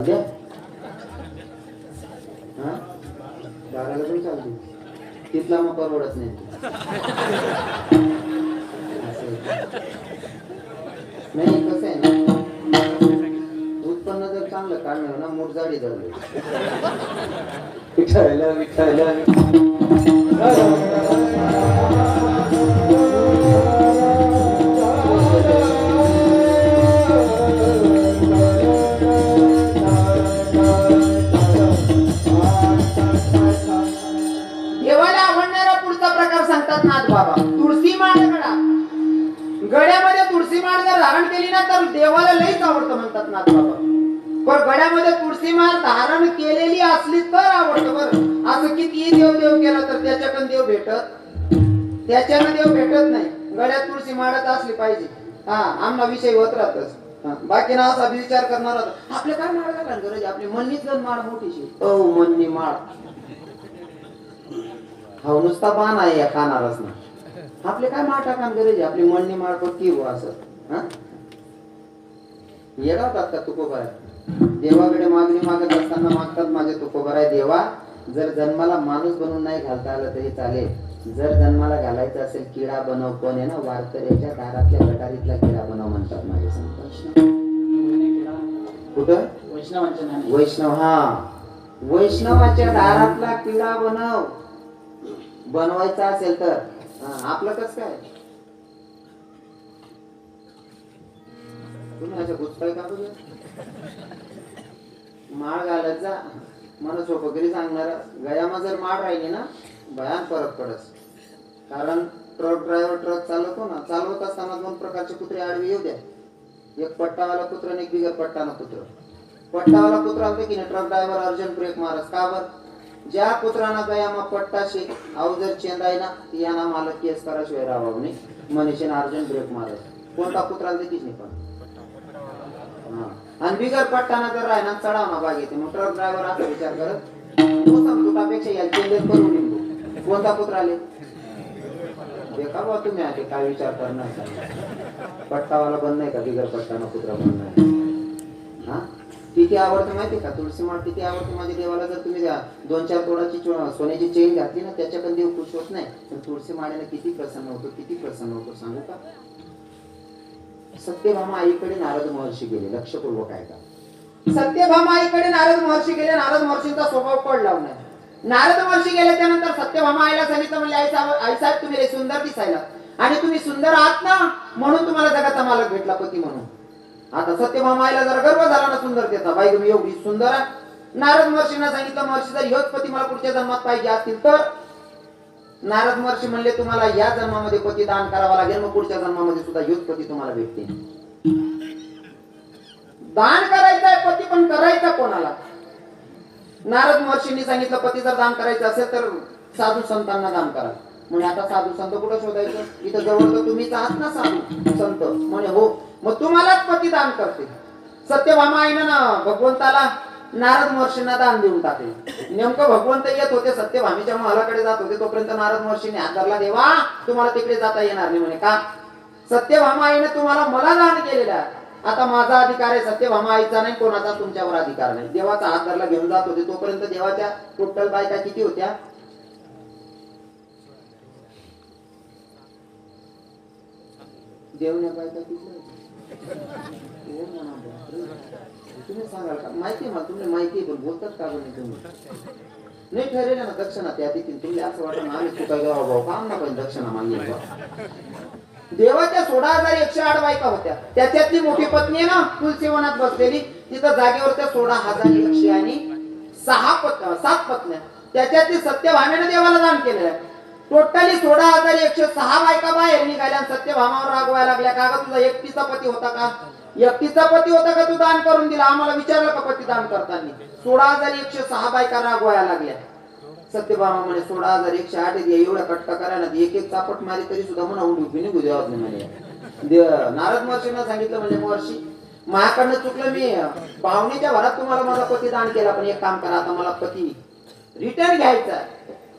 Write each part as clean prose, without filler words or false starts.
द्या हा 12ला पण चालते तिथला मग परवडत नाही. नाही कसं आहे ना, उत्पन्न जर चांगलं काढणार ना मोठ जाडी धरले विठायला विठायला सांगतात नाथ बाबा. तुळशी माळ गड्यामध्ये तुळशी माळ जर धारण केली ना तर देवाला लईच आवडतं म्हणतात नाथ बाबा. पण गड्यामध्ये तुळशी माळ धारण केलेली असली तर आवडतं. बरं असं कितीही देव देव केला तर त्याच्याकडून देव भेटत नाही. गड्यात तुळशी माळच असली पाहिजे. हा आमना विषय होत राहतच. बाकी ना असा विचार करणार होता आपले काय माळ घालायला गरज, आपली मननीच जर माळ मोठीशी मननी माळ हा नुसता बाण आहे या कानालाच ना. आपले काय माळ टाकान गरज, आपली मळणी माळ पक्की हो असं. हा येडावतात का तुकोबार देवाकडे मागणी मागत असताना मागतात माझे तुकोबार आहे देवा जर जन्माला माणूस बनवून नाही घालता आलं तरी चालेल, जर जन्माला घालायचं असेल किडा बनव. कोण आहे ना वारकऱ्याच्या दारातल्या गटारीतला किडा बनव म्हणतात माझे संत. कुठं वैष्णव हा वैष्णवाच्या दारातला किडा बनवायचा असेल तर आपलं कस काय तुम्ही अशा गुचकाय का बघ माळ घालत जा मला सोपकरी सांगणार. गयामा जर माळ राहिली ना भयान फरक पडस. कारण ट्रक ड्रायव्हर ट्रक चालवतो ना, चालवत असताना 2 प्रकारचे कुत्रे आडवे येऊ द्या. एक पट्टावाला कुत्रा आणि एक बिगर पट्टाना कुत्र. पट्टावाला कुत्रा होते की नाही ट्रक ड्रायव्हर अर्जंट ब्रेक मारस का बर, ज्या कुत्राना गयामा पट्टा शे अवजर चेंदाय ना याना मला केस कराशिवाय राहावं नाही मनीषेने अर्जंट ब्रेक मारस. कोणता कुत्रा देखील नाही पण आणि बिगर पट्टाना जर राहिना चढावना बाग येते. मग ट्रक ड्रायव्हर असा विचार करत तो समजुटापेक्षा या चेंदेस करून निघतो. कोणता कुत्रा आले देखा बा तुम्ही आले काय विचार करणार. पट्टावाला बंद नाही का बिगर पट्टाना कुत्रा बंद नाही. हा किती आवडतं माहिती का तुळशी माळ किती आवडते माझ्या देवाला. जर तुम्ही 2-4 तोळाची सोन्याची चेन घातली ना त्याच्याकडे देव खुश होत नाही. पण तुळशी माळेने किती प्रसन्न होतो सांगू का. सत्यभामा आईकडे नारद महर्षी गेले. लक्षपूर्वक आहे का. सत्यभामा आईकडे नारद महर्षी गेले. नारद महर्षींचा स्वभाव कळ लावलाय. नारद महर्षी गेले त्यानंतर सत्यभामा आईला सांगितलं म्हणले आई साहेब तुम्ही सुंदर दिसायला आणि तुम्ही सुंदर आहात ना म्हणून तुम्हाला जगाचा मालक भेटला पती म्हणून. आता सत्यभामा आईला जरा गर्व झाला ना सुंदरतेचा. बाई तुम्ही एवढी सुंदर आहे. नारद महर्षींना सांगितलं महर्षी जर ह्योच पती मला पुढच्या जन्मात पाहिजे असतील तर. नारद महर्षी म्हणले तुम्हाला या जन्मामध्ये पती दान करावा लागेल मग पुढच्या जन्मामध्ये सुद्धा ह्योच पती तुम्हाला भेटते. दान करायचंय पती पण करायचा कोणाला. नारद महर्षींनी सांगितलं पती जर दान करायचं असेल तर साधू संतांना दान करा. म्हणजे आता साधू संत कुठं शोधायचं, इथं जवळ तर तुम्हीच आहात ना साधू संत. म्हणे हो मग तुम्हालाच पती दान करते. सत्यभामा आईनं ना भगवंताला नारद महर्षींना दान देऊन टाकले. नेमकं भगवंत येत होते सत्यभामीच्या महालाकडे जात होते तोपर्यंत नारद महर्षींनी हात धरला देवा तुम्हाला तिकडे जाता येणार नाही. म्हणे का सत्यभामा आईने तुम्हाला मला दान केलेलं आहे. आता माझा अधिकार आहे सत्यभामा आईचा नाही कोणाचा तुमच्यावर अधिकार नाही. देवाचा हात धरला घेऊन जात होते तोपर्यंत देवाच्या टोटल बायका किती होत्या देवण्या बायका किती तुम्ही सांगाल का. माहिती मला तुम्ही माहिती पण बोलतात का बरं तुम्ही नाही ठरलेलं ना दक्षिणा त्या देखील तुम्ही असं वाटत ना आम्ही चुका गावा भाऊ काम ना पण दक्षिणा मागली. देवाच्या 16,108 बायका होत्या. त्याच्यातली मोठी पत्नी आहे ना तुलसीवनात बसलेली तिथं जागेवर त्या 16,100 आणि 7 पत्न्या. त्याच्यातली सत्यभामेने देवाला दान केलेलं आहे. टोटली 16,106 बायका बाहेर निघाल्या. सत्यभामावर रागवायला लागल्या का ग तुझा एकटीचा पती होता का, एकटीचा पती होता का तू दान करून दिला. आम्हाला विचारलं का पती दान करताना. 16,106 बायका रागवायला लागल्या. सत्यभामा म्हणे 16,108 एवढ्या कटका करायला एक चापट मारी तरी सुद्धा म्हणा उभी निघू द्यावत नाही म्हणे. नारद महर्षींना सांगितलं म्हणजे महर्षी माझ्याकडनं चुकलं मी पाहुणीच्या घरात तुम्हाला माझा पती दान केला पण एक काम करा आता मला पती रिटर्न घ्यायचा.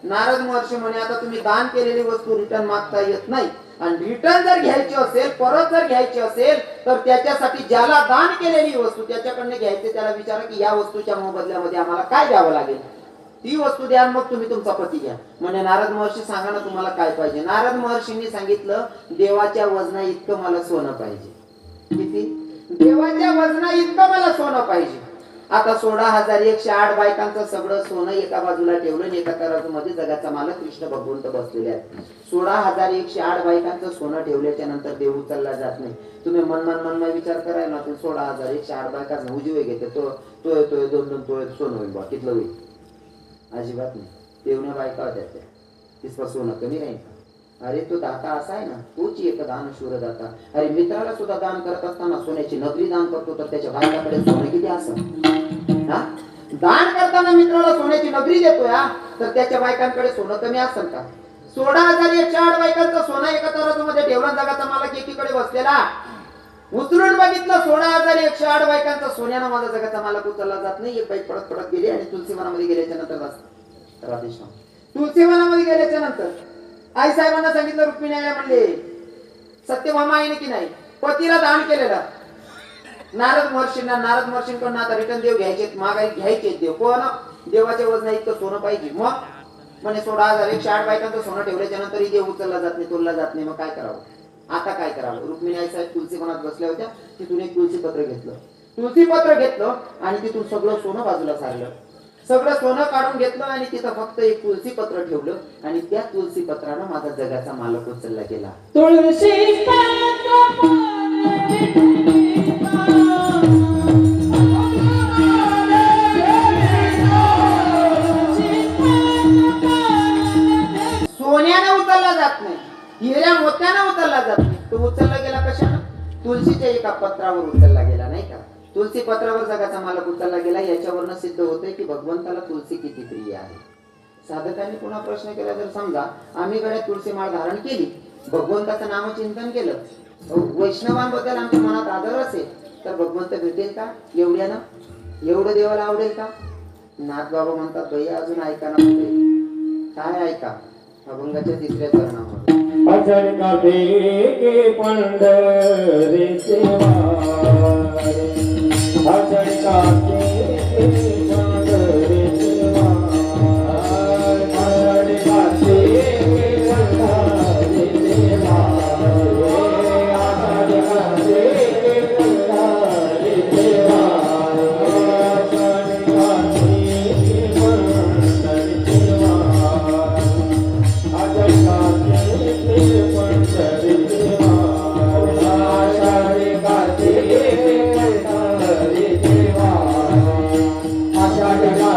नारद महर्षी म्हणे आता तुम्ही दान केलेली वस्तू रिटर्न मागता येत नाही आणि रिटर्न जर घ्यायची असेल, परत जर घ्यायची असेल, तर त्याच्यासाठी ज्याला दान केलेली वस्तू त्याच्याकडनं घ्यायचे. त्याला विचारा की या वस्तूच्या मोबदल्यामध्ये आम्हाला काय द्यावं लागेल, ती वस्तू द्या, मग तुम्ही तुमचा पती घ्या. म्हणजे नारद महर्षी सांगा ना तुम्हाला काय पाहिजे. नारद महर्षींनी सांगितलं देवाच्या वजना इतकं मला सोनं पाहिजे. किती? देवाच्या वजना इतकं मला सोनं पाहिजे. आता 16,108 बायकांचं सगळं सोनं एका बाजूला ठेवलं आणि एका तराजूमध्ये जगाचा मालक कृष्ण भगवंत बसलेले आहेत. 16,108 बायकांचं सोनं ठेवल्याच्या नंतर देव उचलला जात नाही. तुम्ही मन विचार करायला ना, 16,108 बायकांना उजीवे घेते तो 2-2 तोळे सोनं होईल बा, कितलं होईल? अजिबात नाही. देवण्या बायका होत्या त्या, तिसपा सोनं कमी राहील. अरे तो दाता असा आहे ना, तोच एक दान शूर दाता. अरे मित्राला सुद्धा दान करत असताना सोन्याची नगरी दान करतो, तर त्याच्या बायकाकडे सोनं किती असं? हा, दान करताना मित्राला सोन्याची नगरी देतोय, तर त्याच्या बायकांकडे सोनं कमी असेल का? 16,108 बायकांचं सोनं एका तराजूमध्ये ठेवला, जगाचा मालक एकीकडे बसलेला. उचलून बघितलं 16,108 बायकांचा सोन्यानं माझा जगाचा मालक उचलला जात नाही. एक बाईक पडत पडत गेली आणि तुलसीवनामध्ये गेल्याच्या नंतर राधेश्याम तुलसीवनामध्ये गेल्याच्या नंतर आई साहेबांना सांगितलं, रुक्मिणीला म्हणले सत्यभामा आहे की नाही, पतीला दान केलेलं. नारद महर्षींकडून आता रिटर्न देव घ्यायचे, मागाई घ्यायचे. देव कोण? देवाच्या वजना इतकं सोनं पाहिजे. मग म्हणे 16,108 बायकांचं सोनं ठेवल्याच्या नंतरही देव उचलला जात नाही, तोलला जात नाही. मग काय करावं? आता काय करावं? रुक्मिणी आई साहेब तुलसी वनात बसल्या होत्या. तिथून एक तुलसी पत्र घेतलं आणि तिथून सगळं सोनं बाजूला सारलं. सगळं सोनं काढून घेतलं आणि तिथं फक्त एक तुलसी पत्र ठेवलं आणि त्या तुलसी पत्रानं माझा जगाचा मालक उचलला गेला. तुळशी सोन्यानं उचलला जात नाही, हिऱ्या मोत्यानं उचलला जात नाही. तो उचलला गेला कशानं? तुलसीच्या एका पत्रावर उचलला गेला, नाही का? तुलसी पत्रावर जगाचा मालक उचलला गेला. याच्यावरनं सिद्ध होतंय की भगवंताला तुलसी किती प्रिय आहे. साधकांनी पुन्हा प्रश्न केला, जर समजा आम्ही गळ्यात तुळशी माळ धारण केली, भगवंताचं नामचिंतन केलं, वैष्णवांबद्दल आमच्या मनात आदर असेल, तर भगवंत भेटेल का? एवढं देवाला आवडेल का? नाथ बाबा म्हणतात, भैया अजून ऐका ना. काय ऐका? अभंगाच्या 3ऱ्या चरणामध्ये अजर का देगे पंढरीचे वारे, अजर का देगे पंढरीचे वारे, अजर का देगे पंढरीचे वारे, अजर का देगे पंढरीचे वारे, अजर का देगे पंढरीचे वारे, अजर का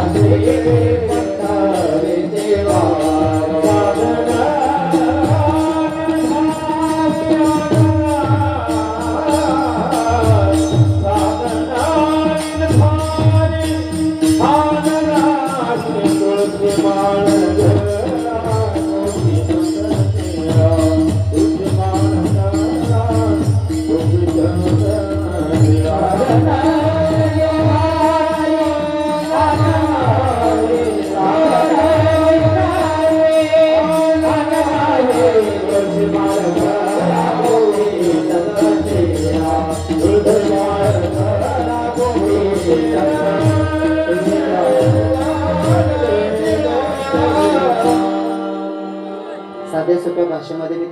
साध्या सोप्या भाषेमध्ये मी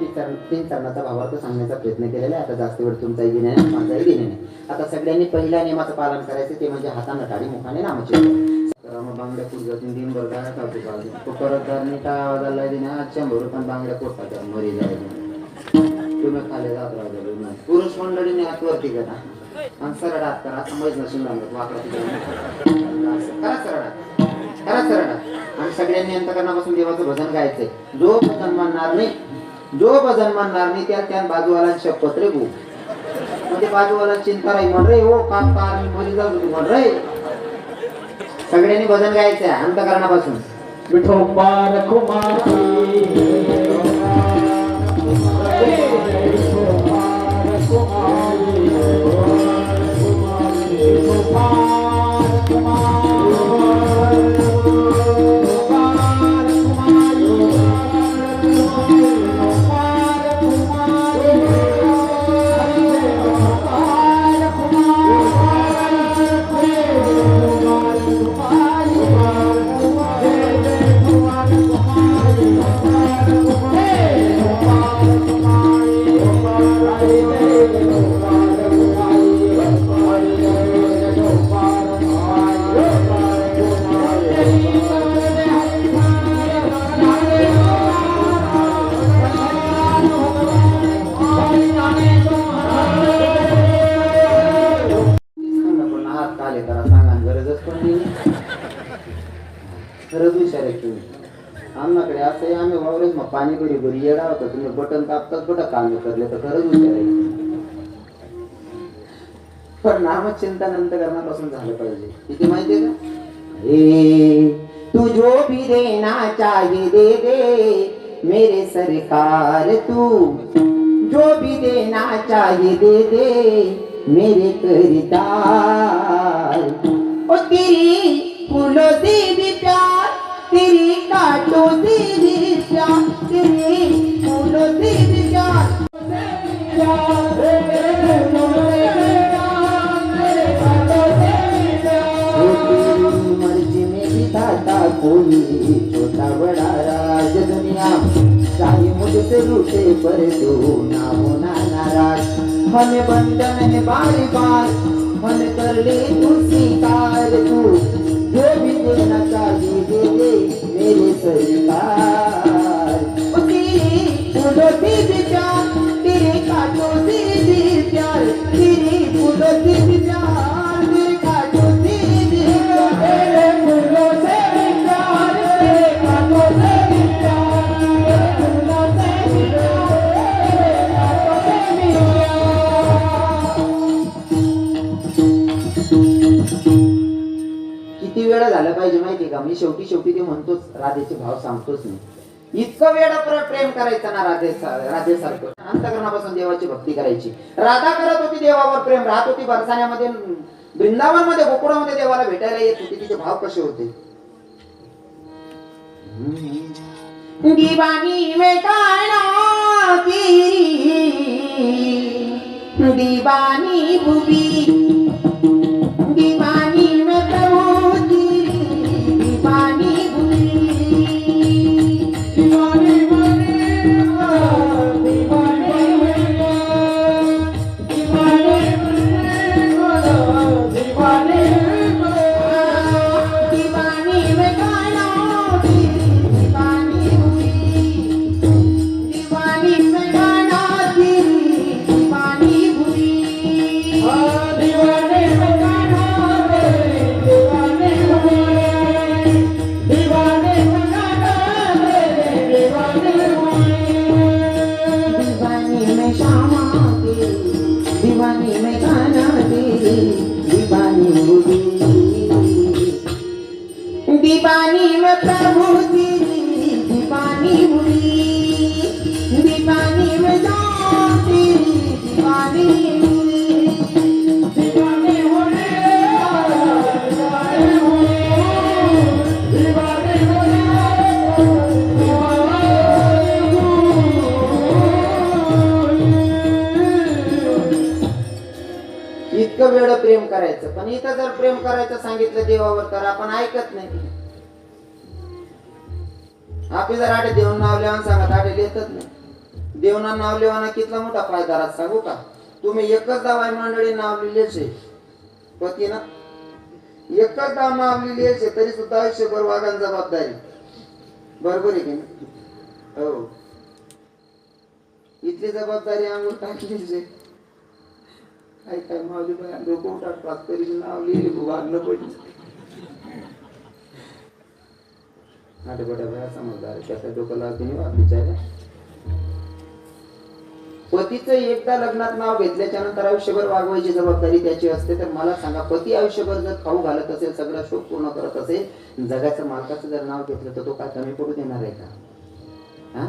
3 चरणाचा भावार्थ सांगण्याचा प्रयत्न केलेला आहे. आता जास्त वेळ तुमचाही घेणे नाही, माझाही घेणे नाही. आता सगळ्यांनी पहिल्या नियमाचं पालन करायचं, ते म्हणजे हातानं टाळी, मुखाने नामचिंतन. बांगड्या पूजातून दिन भर गाणं काढतो पाहिजे. तो परत काय आवाज आला दिना 100 पण बांगड्या पोटाच्या मरी जायला तुम्ही खाले जात राहिलो. पुरुष मंडळीने हात वरती करा आणि सरळ हात करा, असं मैच नसून लागत वाकडा करा, सरळ आणि सगळ्यांनी अंतकरणापासून देवाचं भजन गायचंय. जो भजन म्हणणार नाही त्या बाजूवाला शपथ रे भाऊ, म्हणजे बाजूवाला चिंता राही म्हण रे, हो का मी मरी जाऊ तू म्हण रे. सगळ्यांनी भजन गायचंय अंतकरणापासून. विठोबार कुमारी गरजच पडली नाही. खरंच हुशार आहे तुम्ही. आमच्याकडे असं आहे, आम्ही वावरेच मग पाणी भरी भरी येडा होता, तुम्ही बटन दाबतात बटन काम करले तर खरंच हुशार आहे. पण नामचिंता नंतर करण्यापासून झालं पाहिजे. किती माहितीये का? तू जो भी देना चाहिए दे दे मेरे सरकार, तू जो भी देना चाहिए दे दे मेरे करतार. ओ तेरी फूलों से भी प्यार, तेरी कांटों से भी प्यार, तेरी फूलों से भी प्यार, मर्जी में विधाता कोई छोटा बड़ा राज दुनिया, चाहे मुझसे रूठे पर तो ना होना नाराज. हमें बंधन है बार बार, मन कर ले तू स्वीकार, तू जो भी देना चाहिए दे दे मेरे सरकार. ओ तेरी फूलों से भी प्यार, तेरे कांटों से भी प्यार, तेरी फूलों से भी प्यार, तेरे कांटों से भी प्यार, तेरे फूलों से भी प्यार, तेरे कांटों से भी प्यार, तेरे फूलों से भी प्यार, तेरे कांटों से भी प्यार. किती वेळा झाला पाहिजे माहिती का? मी शेवटी ते म्हणतोच, राधेचे भाव सांगतोच नाही. इतकं वेळा परत प्रेम करायचं ना राधेसारखं. अंतःकरणापासून देवाची भक्ती करायची. राधा करत होती देवावर प्रेम, राहत होती बरसाण्यामध्ये, वृंदावन मध्ये, गोकुळामध्ये देवाला भेटायला येत होती. तिचे भाव कसे होते? दीवानी में काना तेरी, दीवानी बुबी, दीवानी में प्रभु तेरी, दीवानी बुबी, दीवानी दीवानी में प्रभु तेरी, दीवानी हुई, दीवानी में जान तेरी, दीवानी हुई, दीवानी हुई, दीवानी हुई, दीवानी हुई. इतकं वेळ प्रेम करायचं, पण इथं जर प्रेम करायचं सांगितलं देवावर तर आपण ऐकत नाही. आपली जर आठे देऊन नाव लिहावून सांगत आठे लिहितच नाही. देवना नाव लिहावाना कितला मोठा फायदा राहत सांगू का? तुम्ही एकच दावाई मंडळी नाव लिहिलेचे पती ना, एकच दाव नाव लिहिलेचे तरी सुद्धा आयुष्यभर वागण जबाबदारी. बरोबर आहे की नाही? हो, इथली जबाबदारी अंगून टाकलीच आहे. काय काय मावली बाया लोक उठात तरी नाव लिहिले वागलं पाहिजे. आठे बड्या बाया समजदार त्याच्या डोक्याला बिचाऱ्या. पतीचं एकदा लग्नात नाव घेतल्याच्या नंतर आयुष्यभर वागवायची जबाबदारी त्याची असते. तर मला सांगा, पती आयुष्यभर जर खाऊ घालत असेल, सगळा शोक पूर्ण करत असेल, जगाच्या मालकाचं जर नाव घेतलं तर तो काय कमी पडू देणार आहे का? हा,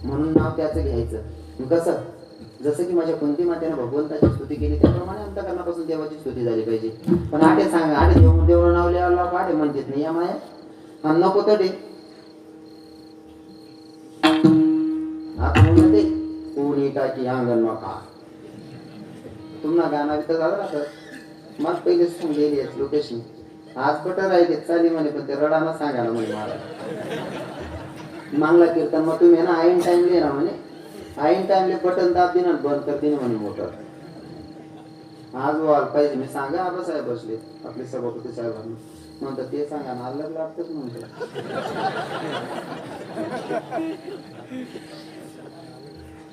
म्हणून नाव त्याचं घ्यायचं. कसं? जसं की माझ्या कुंती मातेने भगवंताची स्तुती केली त्याप्रमाणे अंतःकरणापासून देवाची स्तुती झाली पाहिजे. पण आठे सांगा, आठे देवळ नाव लिहायला आठे म्हणतात नाही या माया नको तडे आतमध्ये कोणी टाकी अंगण नका. तुम्हाला गाणं विकत झालं ना? मग पहिले सांगलेली आहे लोकेशन. आज कुठं राहिले चाली म्हणे, पण ते रडाना सांगायला म्हणे मला मागला कीर्तन. मग तुम्ही ना आईन टाइम लिहिना म्हणे, आईन टाइमले बटन दाब दिना बंद कर दिन म्हणे मोटर. आज व्हायला पाहिजे. मी सांगा आबासाहेब बसले आपले सभापती साहेबांना, म्हणतात ते सांगा ना अलग लागतच म्हणतो.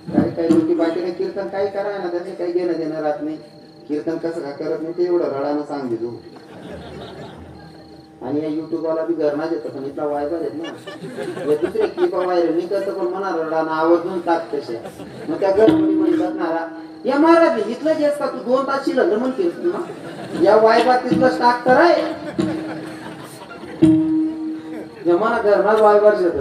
काही काही लोक बाकीने कीर्तन काही कराय ना, त्याचे काही घेणं देणं राहत नाही. कीर्तन कसं काय करत नाही ते एवढं रडानं सांग तू. आणि या युट्यूबवाला बी घरनाच येतं पण इथला वायबर आहेत ना या दुसरे क्लिप व्हायरल नाही करतं पण म्हणा आवर्जून टाक तसे मग त्या गडबडीमध्ये बसणारा या महाराज इथलं जे असता तू 2 तास शिल्लक म्हणते ना या वायबार तिथलं स्टाक तर आहे जमाना घरनाच वायबार शेत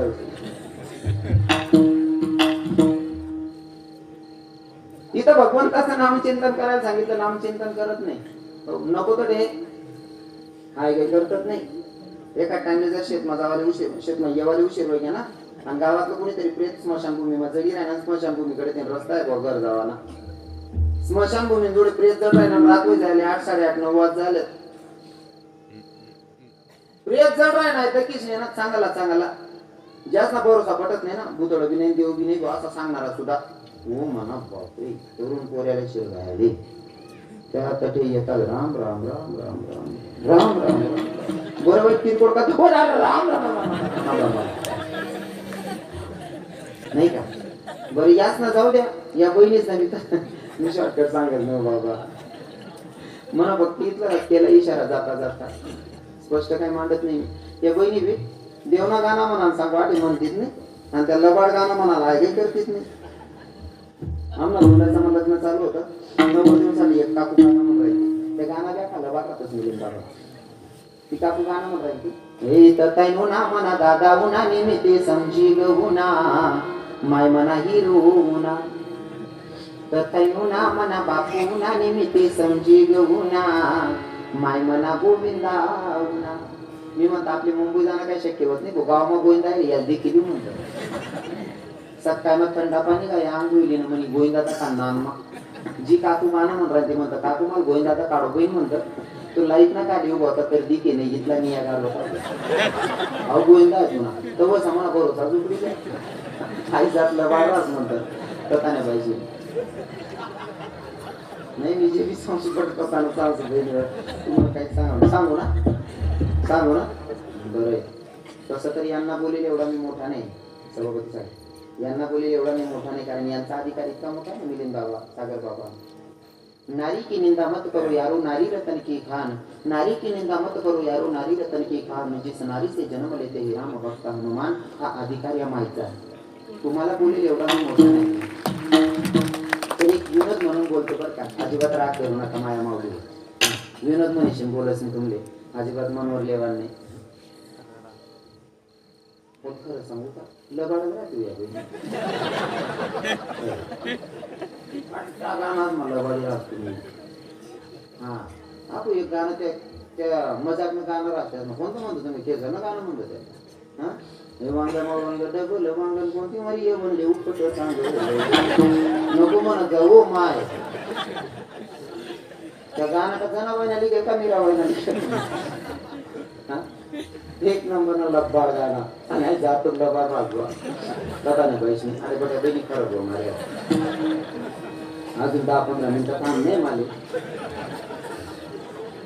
इथं भगवंताचं नामचिंतन करायला सांगितलं नामचिंतन करत नाही नको तर हे हाय काही करतच नाही एका टाइमला जर शेतमा येवाले उशीर होईल ना आणि गावातलं कोणीतरी प्रेत स्मशानभूमीमा जडी राहणार स्मशानभूमीकडे ते रस्ता आहे घर जावाना स्मशानभूमी जोडे प्रेत जड राहणार रात्री झाले 8, 8:30, 9 वाज झाले प्रेत जड राहणार तर किस नाही ना चांगला जास्त भरोसा पटत नाही ना भूतळ बी नाही देव बी नाही असं सांगणारा सुद्धा हो म्हणा बापरे तरुण पोऱ्याला शिर राहिले त्या तटे येतात राम राम राम राम राम राम राम राम बरोबर किरकोळ का हो राम राम राम नाही का बरं याच ना जाऊ द्या या बहिणीच सांगितलं मी शॉर्टकट सांगेल ना बाबा म्हणा भक्ती इथला केला इशारा जाता जाता स्पष्ट काय मांडत नाही या बहिणी बी देवना गाणं म्हणा सांग वाटे म्हणतीच नाही आणि त्या लबाड गाणं म्हणाला आहे काही करतीच नाही आम्हाला मुलाचं लग्न चालू होतं 9 दिवसासाठी एक काकू गाणं म्हणून राहिली ते गाणं द्या खाल्लं बाकातच मिळेल बाबा ती काकू गाणं म्हणून राहिली हे तताई नुना मना दादा उना निमित्ते समजी गहुना माय मना हिरो उना तताई नुना मना बापू उना निमित्ते समजी गहुना माय मना गोविंदा उना मी म्हणतो आपली मुंबई जाणं काही शक्य होत नाही गाव मग गोविंदा आहे या देखील म्हणतो सकाळ मग थंडा पाणी काय आंघोळी ना म्हणे गोविंदाचा कांदा मग जी काकू गाणं म्हणून राहते म्हणतं काकू मला गोविंदाचा काढो बहीण म्हणतं तो लाईट ना काढली उभा होता तर दिके नाही इथला निया गाल होता अहो गोविंदा आहे तुला तो सामान भरोसा झुकडी आई जातला बाळाच म्हणतात कथा नाही पाहिजे नाही मी जे बी संस्कृत कथानं चालतो तुम्हाला काही सांगू ना बरं तसं तर यांना बोलेल एवढा मी मोठा नाही सभापती साहेब यांना बोलेल एवढा मी मोठा नाही कारण यांचा अधिकार इतका मोठा आहे मिलिंद बाबा सागर बाबा नारी की निंदा मत करो यारो नारी रतन की खान नारी की निंदा मत करो यारो नारी रतन की खान जिस नारी से जन्म लेते हे राम भक्त हनुमान हा अधिकार या माहितीचा तुम्हाला बोलेल एवढा मी मोठा नाही तर एक विनोद म्हणून बोलतो बरं का अजिबात राग करू नका माया माऊली विनोद म्हणशील बोलच नाही तुमले अजिबात मनवर लेवा नाही खरं सांगू का लबाड मला लबाडी राहतो मी हा आपण एक गाणं त्या मजाक में गाणं राहतात ना कोणतं म्हणतो तुम्ही खेळ ना गाणं म्हणतो त्या हा हे वांगा वांग डबल वांगण कोणती मारी ये म्हणले उपट सांग नको म्हणत जा ओ माय त्या गाण्याचा गाणं वाहिली का कमी राहायला एक नंबर न लब्बार गाणं आणि जातो लबार वाजवा कथा नाही पैसे अरे बघा बहिणी खरं होणार अजून 10-15 मिनिटं काम नाही माले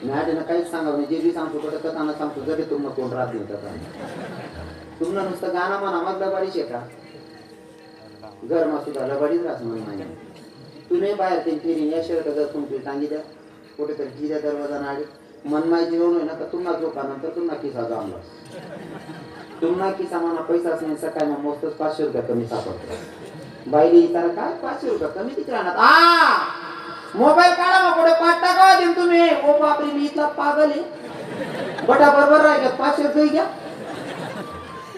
मी आधीनं काहीच सांगावं नाही जे बी सांगतो कुठं कथानं सांगतो जरी तुम्हाला कोण राहत नाही कथा तुम्हाला नुसतं गाणं म्हणा मग लबाडीच आहे का घरमा सुद्धा लबाडीच राहत म्हण नाही तुम्ही बाहेर ते फिरीन या शर्ट जर तुमची टांगी द्या कुठेतरी जिऱ्या दरवाजा नाडी मनमाय जीवन होय ना तर तुम्हाला झोपानंतर तुम्हाला किसा जामला तुम्हाला किसा म्हणा पैसाच नाही सकाळी मग मोजतच 500 रुपये कमी सापडतो बाईली इतर काय 500 रुपये कमी किती राहणार मोबाईल काढा मग पुढे 5 टाका देईन तुम्ही ओ बापरे मी इथला पागल आहे बटा बरोबर राहिलं 500 रुपये घ्या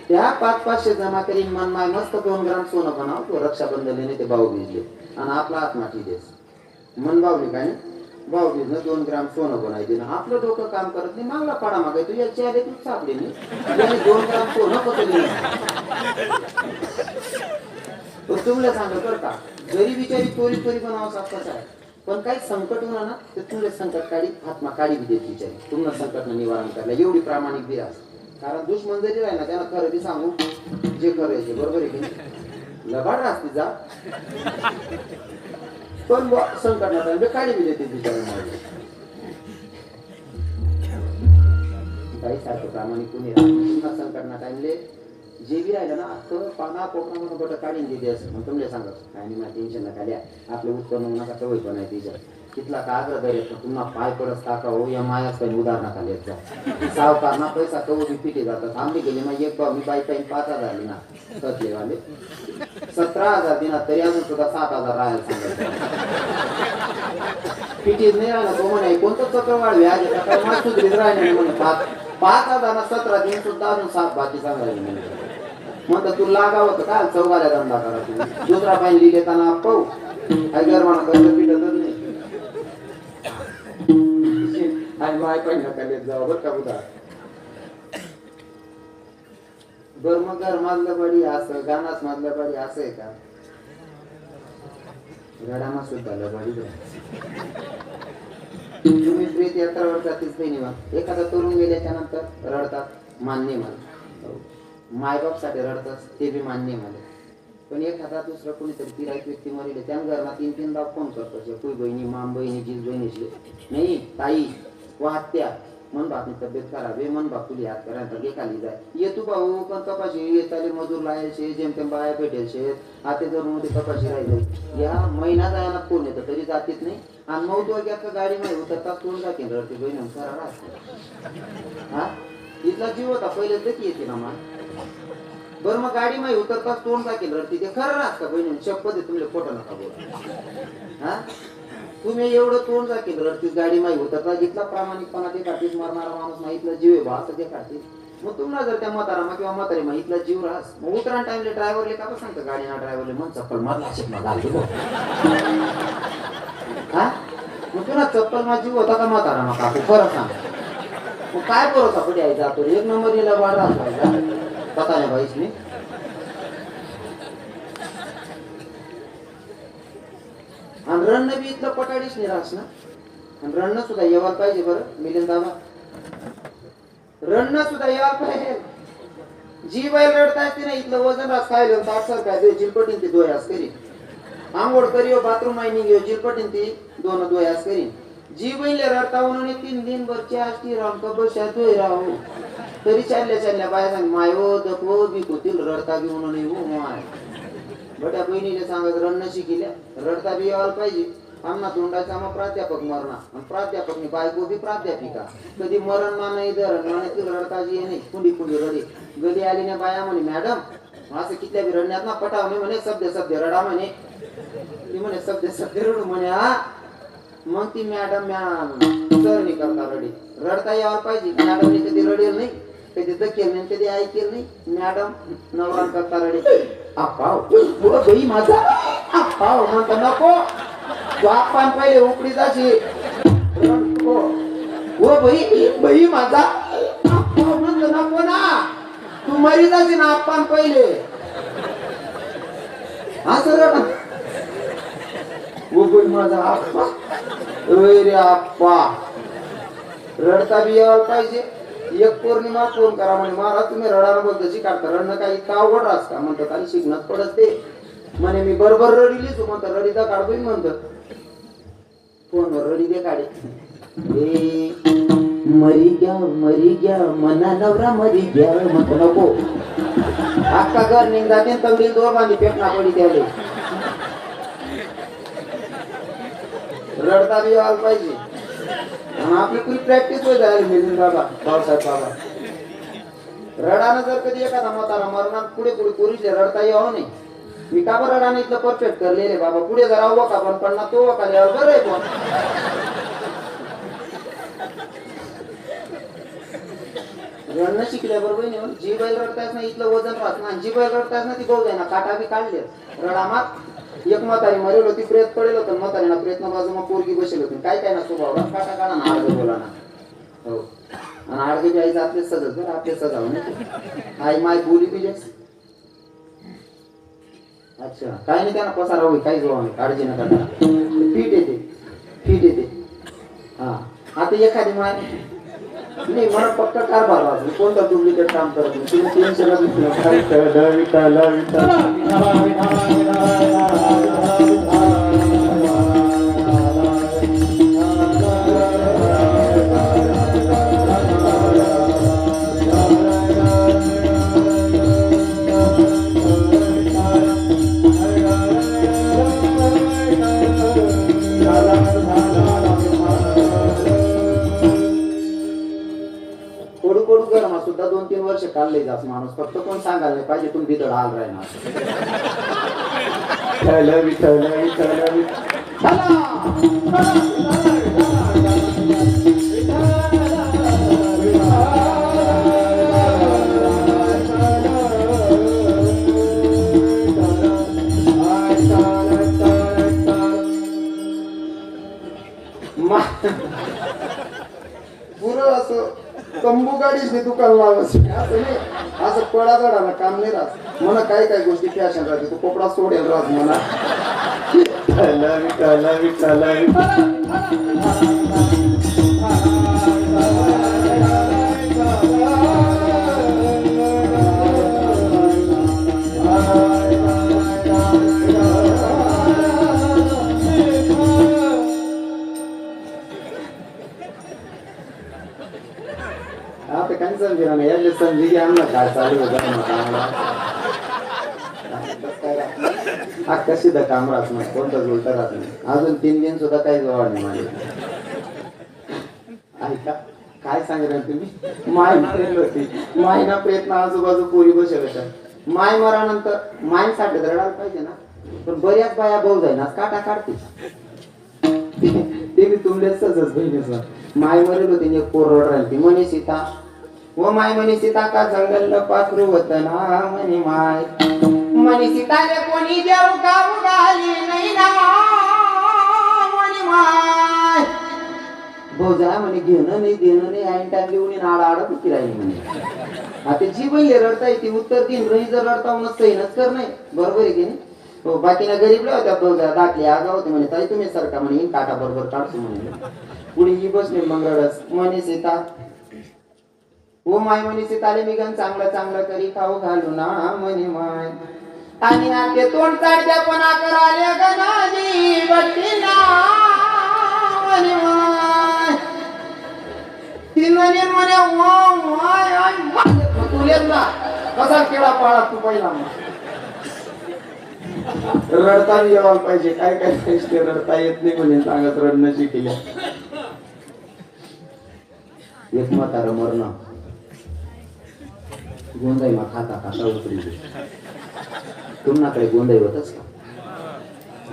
त्या 500 जमा करीन मनमाय मस्त 2 ग्राम सोनं बनाव तो रक्षाबंधन ते भाऊ भिजले आणि आपला आत्माठी देस मन भावली काय भाऊ भिजणं 2 ग्राम सोनं बनायचे ना आपलं डोकं काम करत नाही मागला पाडा मागाय तुझ्या चेहरे तूच सापडे नाही 2 ग्राम सोनं पकडले तुमला सांगत बरं का जरी बिचारी चोरी बनावं सापच आहे पण काही संकट होणार ना तर तुमले संकट काढी आत्मा काढी बी देत बिचारी तुम्हाला संकट निवारण करायला एवढी प्रामाणिक बिरास कारण दुश्मन जरी राहिला त्यांना खरं बी सांगू जे करायचे बरोबर आहे की लबाड राहते जा पण संकट ना काढी बी देते बिचारा काही सारखं प्रामाणिक कोणी राहत संकट ना टाइमले जे बी राहिलं ना तर पाना कोकणा म्हणून काढीन दिली असं मग तुमले सांगत आणि मला टेन्शन नका द्या आपलं उत्पन्न नका सवय पण आहे तिच्या तिथला कागद येतो पुन्हा पाय पडत टाका हो या मायाच काही उदाहरणा खाली येत जा सावकारणा पैसा कवडी पिटी जातात आंबी गेली मग एक भाऊ मी बाई काही 5,000 झाली ना वाले 17,000 दिना तरी अजून सुद्धा 7,000 राहायला सांगितलं पिटीच नाही राहिला तो म्हणे कोणतं चक्रवाढ व्याज आहे का सुधरीत राहिले म्हणे 5,000 17 दिन सुद्धा अजून 7 बाकी सांगायला म्हणे म्हणतं तू लागा होतं का चौघाल्या धंदा करा तुम्ही दुसरा पाहिजे लिहिताना पाहू काय गरमाना कर्ज पिटतच नाही आणि माय पण नका जाऊ बरं का बुधा बर मग घर माजलं पडी असं गाणाच माजलं पडी असं आहे का गडामा सुद्धा लबाडी तुम्ही प्रीत यात्रा वर्षातीच नाही निवा एखादा तरुण गेल्याच्या नंतर रडतात मान्य मला मायबाप साठी रडतात ते बी मान्य मला पण एखादा दुसरा कोणीतरी तिराईक व्यक्ती मरेल त्या घरला 3-3दा फोन करतो कुई बहिणी माम बहिणी जीज बहिणीची नाही ताई वाहत्या मन बापनी तब्येत खराब आहे मन बाप तुली हात करायला गे खाली जाय ये तू भाऊ पण कपाशी ये चालेल मजूर लायचे जेम तेम बाया भेटेल शेत आता जर मध्ये कपाशी राहिले या महिना जायला कोण येतं तरी जातीत नाही आणि मग तो एका गाडी मध्ये उतरता कोण जा केंद्र ते बहिणी खरा हा इथला जीव होता पहिले तरी येते ना मा बरं मग गाडी मध्ये उतरताच तोंड का केलं तिथे खरं राहत का बहिणी शपथ आहे तुमले खोटं नका बोला हा तुम्ही एवढं तोंड जा केलं ती गाडी माही उतरता जिथला प्रामाणिकपणा ते काढतीस मरणारा माणूस माहितला जीव आहे बा असं ते काढतीस मग तुम्हाला जर त्या म्हातारा किंवा म्हातारी माहितला जीव राहस मग उतरा टाइमले ड्रायव्हरले का सांगतं गाडी ना ड्रायव्हरले मन चप्पल मारला शिकला घालतो हा मग तुला चप्पल मा जीव होता का म्हातारा मग काकू खरं सांग मग काय भरोसा पुढे आहे जातो 1 नंबर लिहिला वाढ राहतो पता नाही भाईस मी आणि रण बी इथलं पटाडीच निराश ना आणि रण सुद्धा येवायला पाहिजे बरं मिलिंद दादा रण सुद्धा यायला पाहिजे जी बैल रडता येते ना इथलं वजन रास खायला 800 काय जिलपटीन ती दोयास करी आंघोळ करियो बाथरूम आईनी घेऊ जिलपटीन ती दोयास करी जी बैल रडता म्हणून 3 दिन भरची आष्टी राम कबशा दोय राहू तरी चालल्या बाया सांग मायो दखो बी कोतील रडता बी म्हणून येऊ माय बट्या बहिणीला सांगत रण शिकिल्या रडता बी यायला पाहिजे आम्हा तोंडाचा मग प्राध्यापक मरणा आणि प्राध्यापकनी बायको बी प्राध्यापिका कधी मरण मा नाही धरण माने रडता जी नाही कुंडी रडी गदी आली ना बाया म्हणे मॅडम असं कितल्या बी रडण्यात ना पटाव नाही म्हणे शब्द रडा म्हणे ती म्हणे शब्द रडू म्हणे हा मग ती मॅडम सरणी करता रडी रडता यायला पाहिजे मॅडमने कधी रडेल नाही कधी दखेल नाही कधी ऐकेल नाही मॅडम नवरा करता रडी आपाव बाई माझा आपाव म्हणता नको तू आपण पहिले उकडी जाशी ओ बाई माझा आपाव म्हणता नको ना तू मरी जाशी ना आपण पहिले असं रडा ओ बाई माझा आप्पा रे आप्पा रडता बी यायला पाहिजे एक पौर्णिमा फोन करा म्हणे महाराज तुम्ही रडायला बद्दलची काढता रडणं काही इतका अवघड राहत का म्हणतात काही शिकण्यात पडत ते म्हणे मी बरोबर रडीली तू म्हणतात रडीचा काढतोय म्हणत फोनवर रडी दे काढे मरी गया मना नवरा मरी गया म्हणतो नको अख्खा घर निघाते तंगडी 2 बांधी पेटना पडी त्यावेळी रडता बी यायला पाहिजे आपली पुरी प्रॅक्टिस होत जाईल मिलिंद बाबा भाऊसाहेब बाबा रडानं जर कधी एखादा म्हातारा मरणार पुढे पुरीचे रडता यावं नाही मी का बरं रडानं इथलं परफेक्ट करले रे बाबा पुढे जर आव का पण पडणार तो का यावर बरं आहे पण रडणं शिकल्याबरोबर नाही जी बैल रडतायच ना इथलं वजन राहत ना जी बैल रडतायच ना ती गौ जाय ना काटा बी काढले रडामात एक म्हातारी मरेल होती प्रेत पडेल होतं म्हातारीना प्रयत्न बाजू मग पोरगी बसेल होती काय ना स्वभाव काटा काढा ना आडगं बोला ना हो आणि आडगे बी आई आपले सजत बरं आपले सजाव नाही आई माय बोली बी अच्छा काय नाही त्यांना पसारा होईल काही जोडा नाही काळजी नका फीट येते हा आता एखादी माय नाही मला पक्का कारभार वाजली कोणता डुप्लिकेट काम करत तुम्ही टेन्शन पडू गरमा सुद्धा 2-3 वर्ष काढले जास माणूस फक्त कोण सांगायला नाही पाहिजे तुम्ही बिदड हाल राहणार विठ्ठल विठ्ठल पुरं असं तंबू गाडीच दुकान लावायचं असं पडा चढायला काम नाही राहत म्हणा काय काय गोष्टी फॅशन राहते तू कपडा सोडेल राहत म्हणा आता काय समजेल ना याचे समजी घ्या ना काय चालू होतं हा कशी द काम राहत नाही कोणताच उलट राहत नाही अजून 3 दिन सुद्धा काही जवळ नाही माझे ऐका काय सांगितलं तुम्ही माय मरेल होती मायना प्रयत्न आजूबाजू पोरी बसेल होत्या माय मरानंतर माय साठी रडायला पाहिजे ना पण बऱ्याच बाया भाऊ जाईना काटा काढते ते मी तुमलेच सजच बहिणीच माय मरेल होती एक पोर रड राहिली म्हणे सीता व माय म्हणे सीता का जंगल पाखरू होत ना म्हणे सीता रे कोणी देव गाव गाली नाही ना म्हणे माय भाऊ जा म्हणे घेणं नाही देणं नाही ऐन टाइम लिहून नाडा आडा पिकी राहिली म्हणे आता जी बहिले रडता येते उत्तर दिन रही जर रडता नसतं कर नाही बरोबर आहे की नाही हो बाकीना गरीब होत्या दाखले आगा होते म्हणे ताई तुम्ही सरका म्हणे काटा बरोबर काढतो म्हणे पुढे ही बसले मंगळस म्हणे सीता हो माय म्हणे सीताले मी गण चांगलं चांगलं करी खाऊ घालू ना म्हणे माय आणि ते तोंड चाडत्या पणा कराले गणाजी बट्टी ना म्हणे माय ती म्हणे म्हणे माय तुलेच ना कसा केळा पाळा तू पहिला रडता यायला पाहिजे काय काय ते रडता येत नाही म्हणे सांगत रडणं शिकल्या एक म्हातारं मरण गोंदाई मा खाता खाता उतरी तुम्हाकडे गोंदाई होतच का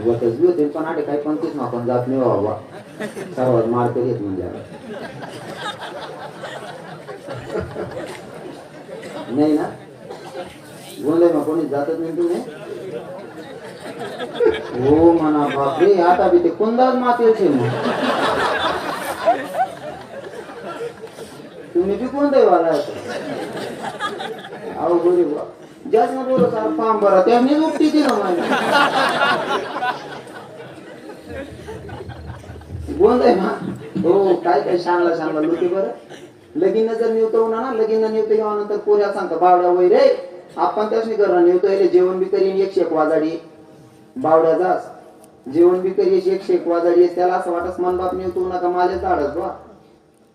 होतच बी होते पण आटे काही पंचवीस मा पण जात नाही बाबा सर्वात मारकर येत म्हणजे नाही ना गोंदाई मा कोणी जातच नाही तुम्ही हो म्हणा बापरे आता बी ते कोणताच मातेचे मग तुम्ही बी कोणताही वाला अहो बरे बा जास्त ना बोलत फॉर्म भरा त्यांनीच उपटी दिलं मला गोंदाय ना हो काय काय सांगला लोके बरं लगीन जर निवतो होणार ना लगीन निवतो गेल्यानंतर पोऱ्या सांगता बावड्या वय रे आपण त्याच नाही करणार निवतो येईल जेवण बी करीन 101 वाजाडी बावड्या जास जेवण बी करी 101 वाजाडी त्याला असं वाटत मन बाप निवतो नका माझ्या झाडच बा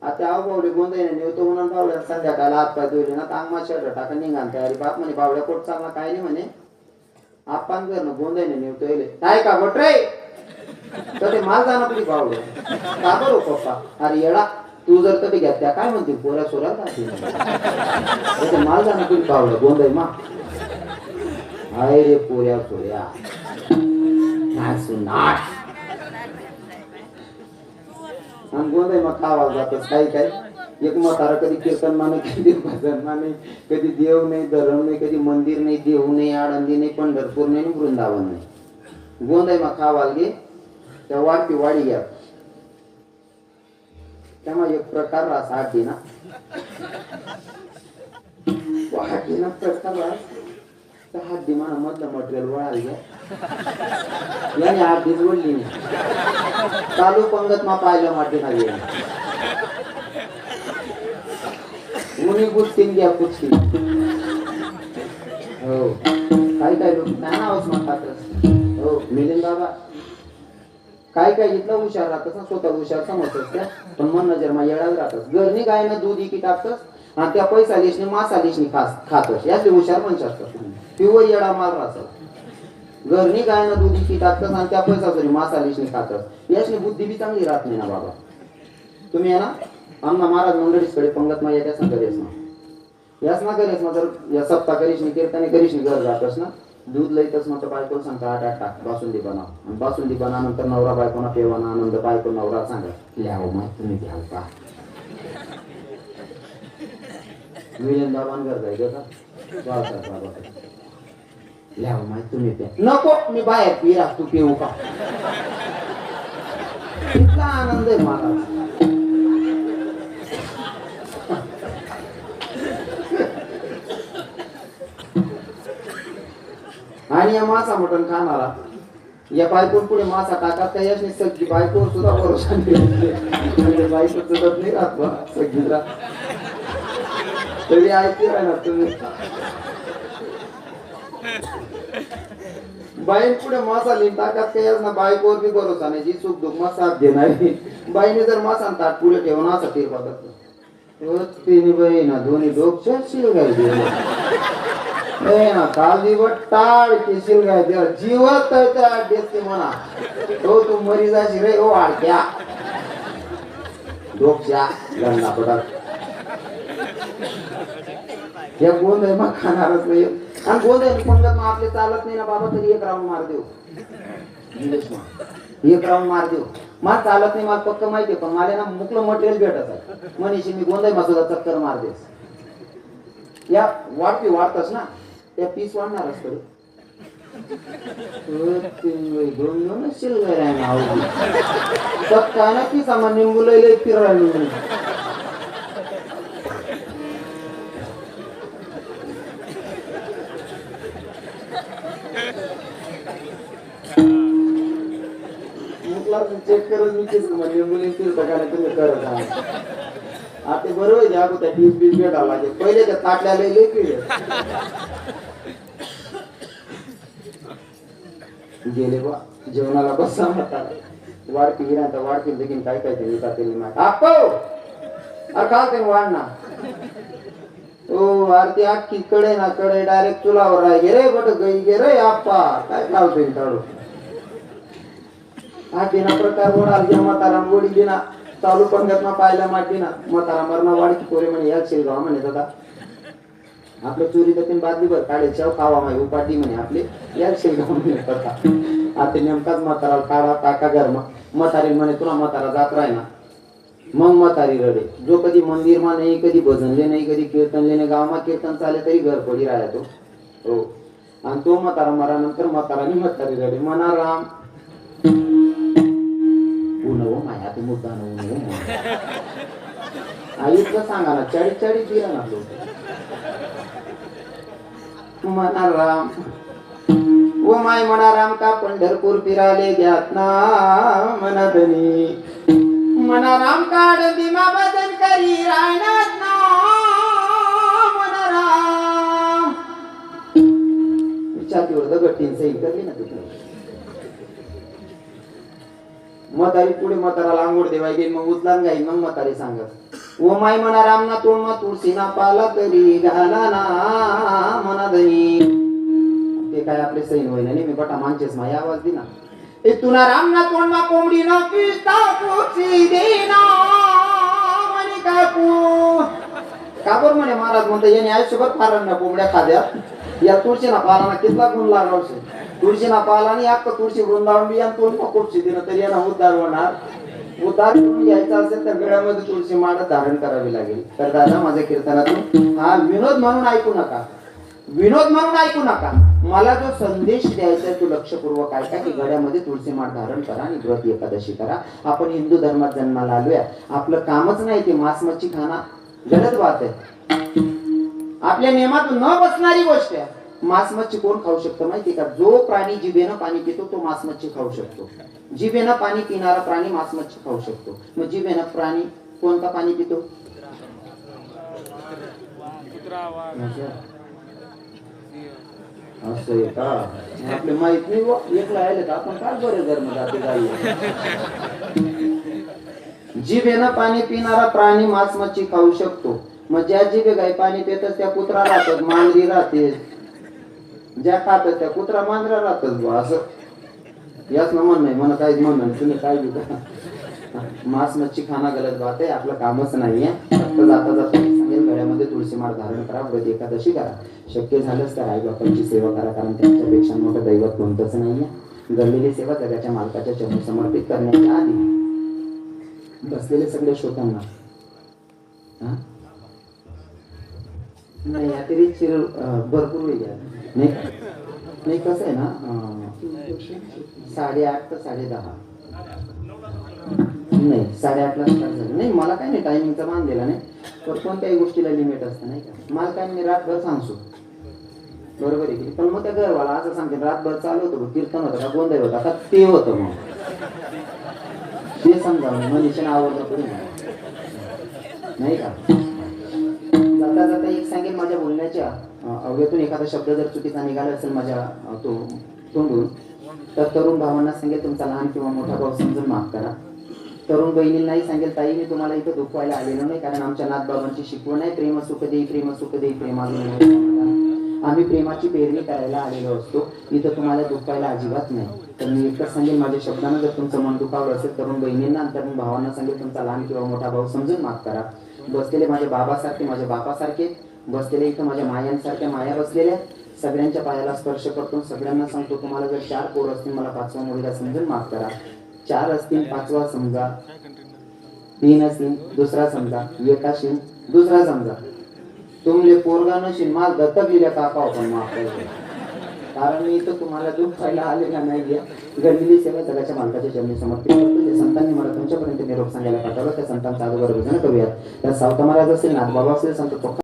आता आव बावडे गोंदाईने निवतो म्हणून बावड्या संध्याकाळला हात पाय धुवले ना तांगमा शर्ट टाका निघाल तयारी बाप म्हणे बावड्या पोट चांगला काय नाही म्हणे आपण करणं गोंदाईने निवतो येईल काय का गोट रे तर ते माल जाणं तुझी बावडे का बरो पप्पा अरे येडा तू जर तरी घ्या त्या काय म्हणतील पोऱ्या सोऱ्या जाते माल जाणं तुझी बावडे गोंदाई मा हाय रे पोऱ्या सोऱ्या नाच आणि गोंदाई मग खावा जातच काही काय एक म्हातारा कधी कीर्तन माने कधी भजन माने कधी देव नाही धरण नाही कधी मंदिर नाही देऊ नाही आळंदी नाही पंढरपूर नाही वृंदावन नाही गोंदाई मग खावाल गे त्या वाढती वाडी घ्या त्यामुळे एक प्रकार रास हाटी ना हाटी ना प्रकार रास त्या हाती म्हणा मधलं मटेरियल वळाल घ्या याने हाती जोडली नाही चालू पंगत मा पाहिलं माटी ना गेली उन्ही कुचकीन घ्या कुचकीन हो काही काही लोक नाही नावच म्हणतात हो मिलिंद बाबा काय काय इथलं हुशार राहतस ना स्वतः हुशार समजतस त्या पण मन नजर मा येडाच राहतस घरनी गायनं दूध इकी टाकतस आणि त्या पैसा लिशनी मासा लिशनी खातस यातले हुशार पण शकतात पिवर येडा माल राहतस घरनी गायनं दूध इकी टाकतस आणि त्या पैसा मासा लिशनी खातस याची बुद्धी बी चांगली राहत नाही ना बाबा तुम्ही आहे ना आमना महाराज मंडळीकडे पंगत मा येत्यास ना करेस ना यास ना करेस ना जर या सप्ताह करीश नि कीर्तने करीश नि घर जातस ना दूध लईतस मग बायको सांगता 8 टाक बासुंदी बनव आणि बासुंदी बनानंतर नवरा बायकोना पेवाना आनंद बायको नवरा सांगा ल्याव मग तुम्ही घ्याल का विलेन दाबान घर जायचं का बाबा ल्याव मग तुम्ही प्या नको मी बाहेर पिरा तू पिऊ का इतका आनंद आहे मला आणि या मासा मटण खाणारा या बायकोन पुढे मासा टाका त्या यशने सगळी बायको सुद्धा भरोसा नाही बायको सुद्धा नाही राहत बा सगळीला तरी ऐकते राहणार तुम्ही बाईन पुढे मासा लिहिन टाकात काही ना बायकोवर बी भरोसा नाही जी सुख दुःख मासा घेणारी बाईने जर मासा ताट पुढे ठेवून असा तीर पाहतात तिन्ही बहीण दोन्ही डोकच्या शिलगाई ना कालदीवट टाळ केशील गाय देव जीवत देते म्हणा तो तू मरी जाशी रे ओ आडक्या डोकच्या गंडा पडत या गोंधळ मग खाणारच नाही आणि गोंधळ पंगत मग आपले चालत नाही ना बाबा तरी एक राऊंड मार देऊ एक राऊंड मार देऊ मला चालत नाही मला पक्क माहिती पण मला ना मुकलं मटेरियल भेटत आहे मनीषी मी गोंधळ मा सुद्धा चक्कर मार देस या वाढती वाढतस ना त्या पीस वाढणारच कडे दोन दोन शिलगाय काय ना पीस आम्हाला निंबुलय फिरायला चेक करत मी केस निंबुली फिरता का तुम्ही करत आहात आता बरोबर द्या त्या पीस पीस भेटावं लागेल पहिले त्या ताटल्याला लय पिढे गेले बा जेवणाला बसा म्हातारा वाढती गिरांत वाढतील देखील काय काय ते येतात आपो अरे का ते वाढणार ओ आरती आखी कडे ना कडे डायरेक्ट चुलावर आहे गे रे बट गई गे रे आप्पा काय खावतोय काढू हा दिना प्रकार ओढाल घ्या म्हातारा गोडी दिना चालू पंगत ना पाहिला माटी ना म्हातारा मरणा वाढकी पोरे म्हणे या शिलगाव म्हणे दादा आपल्या चोरी तर बादली बर काढे चव खावा माय उपाटी म्हणे आपले या शिलगाव म्हणे करता आता नेमकाच म्हातारा काढा टाका गरमा म्हातारी म्हणे तुला म्हातारा जात राही ना मग म्हातारी रडे जो कधी मंदिर मा नाही कधी भजनले नाही कधी कीर्तनले नाही गाव मा कीर्तन चाले तरी घर पडी राहा तो हो आणि तो म्हातारा मरानंतर म्हाताराने म्हातारी रडे म्हणा राम माया ते मुद्दा आईतलं सांगा ना 40 दिला ना लोक म्हणा राम ओ माय म्हणा राम का पंढरपूर फिराले घ्यात ना मनधनी म्हणा राम काढ भीमा भजन करी रायनाथ ना म्हणा राम छातीवर दगडीन सही करली ना तिथे म्हातारी पुढे म्हाताराला आंघोळ देवाय गेली मग उचलान गाई मग म्हातारी सांगत ओ माय म्हणा राम ना तोड ना तुळशी ना पाला तरी घाला ना म्हणा धनी ते काय आपले सैन होईल नाही मी बटा मानचेस माय आवाज दिना ए तुना राम ना तोड ना कोंबडी ना पिस्ता तुळशी देना म्हणे काकू काबर म्हणे महाराज म्हणतो याने आयुष्यभर फारण ना कोंबड्या खाद्या या तुळशी ना पाला कितला गुण लागावशे तुळशी ना पाला आणि अख्खा तुळशी वृंदावन बी आणि तोंड खूपशी दिलं तरी यांना उद्धार होणार उद्धार करून घ्यायचा असेल तर गळ्यामध्ये तुळशी माळ धारण करावी लागेल तर दादा माझ्या कीर्तनातून हा विनोद म्हणून ऐकू नका विनोद म्हणून ऐकू नका मला जो संदेश द्यायचा आहे तो लक्षपूर्वक ऐका की गळ्यामध्ये तुळशी माळ धारण करा आणि व्रत एकादशी करा आपण हिंदू धर्मात जन्माला आलोय आपलं कामच नाही ते मांस मच्छी खाणं गलत बात आहे आपल्या नियमात न बसणारी गोष्ट आहे मांस मच्छी कोण खाऊ शकतो माहिती का जो प्राणी जिभेनं पाणी पितो तो मांस मच्छी खाऊ शकतो जिभेनं पाणी पिणारा प्राणी मांस मच्छी खाऊ शकतो मग जिभेनं प्राणी कोणता पाणी पितो असं आहे का आपले माहित नाही एकला आले तर आपण काय बरे धर्म जाते जाईल जिभेनं पाणी पिणारा प्राणी मांस मच्छी खाऊ शकतो मग ज्या जिभे गाय पाणी पितात त्या कुत्रा राहतात मांजरी राहते ज्या खातात त्या कुत्रा मांजरा राहतात असं याच ना म्हण नाही मला काहीच म्हण तुम्ही काय घेता मांस मच्छी खाना गलत बात आहे, आपलं कामच नाहीये. फक्त जाता जाता मी सांगेल, गळ्यामध्ये तुळशी माळ धारण करा, व्रत एकादशी करा. शक्य झालंच तर आई बापांची सेवा करा, कारण त्यांच्यापेक्षा मोठं दैवत कोणतंच नाहीये. घडलेली सेवा जगाच्या मालकाच्या चरणी समर्पित करण्याच्या आधी बसलेले सगळे श्रोतांना नाही अतिरिक्त भरपूर वेळ घ्या. नाही कसं आहे ना, 8:30 ते 10:30 नाही 8:30ला स्टार्ट झालं. नाही मला काय नाही टायमिंगचा मान दिला नाही, पण कोणत्याही गोष्टीला लिमिट असतं नाही का. मला काय मी रातभर सांगतो बरोबर आहे की, पण मग त्या घरवाला असं सांगते रातभर चालू होतं, कीर्तन होतं का गोंधळ होता का ते होतं, मग ते समजावं मनीषाने आवडलं तरी नाही का. जाता जाता एक सांगेल, माझ्या बोलण्याच्या अवघ्यातून एखादा शब्द जर चुकीचा निघाला असेल माझ्या तोंडून, तर तरुण भावांना सांगेल तुमचा लहान किंवा मोठा भाव समजून माफ करा. तरुण बहिणींनाही सांगेल, ताई मी तुम्हाला इथं दुखवायला आलेलो नाही, कारण आमच्या नाथबाबांची शिकवण आहे, प्रेम सुख देई प्रेम सुख देई प्रेमाला. आम्ही प्रेमाची पेरणी करायला आलेलो असतो, इथं तुम्हाला दुखवायला अजिबात नाही. तर मी एकच सांगेल, माझ्या शब्दानं जर तुमचं मन दुखावलं असेल, तरुण बहिणींना आणि तरुण भावांना सांगेल तुमचा लहान किंवा मोठा भाऊ समजून माफ करा. बसलेले माझ्या बाबासारखे माझ्या बापासारखे, बसलेले इथं माझ्या मायांसारख्या माया बसलेल्या, सगळ्यांच्या पायाला स्पर्श करतो. सगळ्यांना सांगतो, तुम्हाला जर 4 पोर असतील, मला 5व्या मुलीला समजून माफ करा. 4 असतील 5वा समजा, 3 असतील दुसरा समजा, 1 असेल दुसरा समजा. तुमले पोरगा नशील माल दत्तक लिहिल्या काका पण माफ करा, कारण मी इथं तुम्हाला दुःख खायला आलेला नाहीये. घडलेली सेवा जगाच्या मालकाच्या चरणी समर्पित करतो. जे संतांनी मला तुमच्यापर्यंत निरोप सांगायला पाठवलं, त्या संतांचा अगोदर भजन करूयात. त्या सावता महाराज असेल, नाथबाबा असेल, संत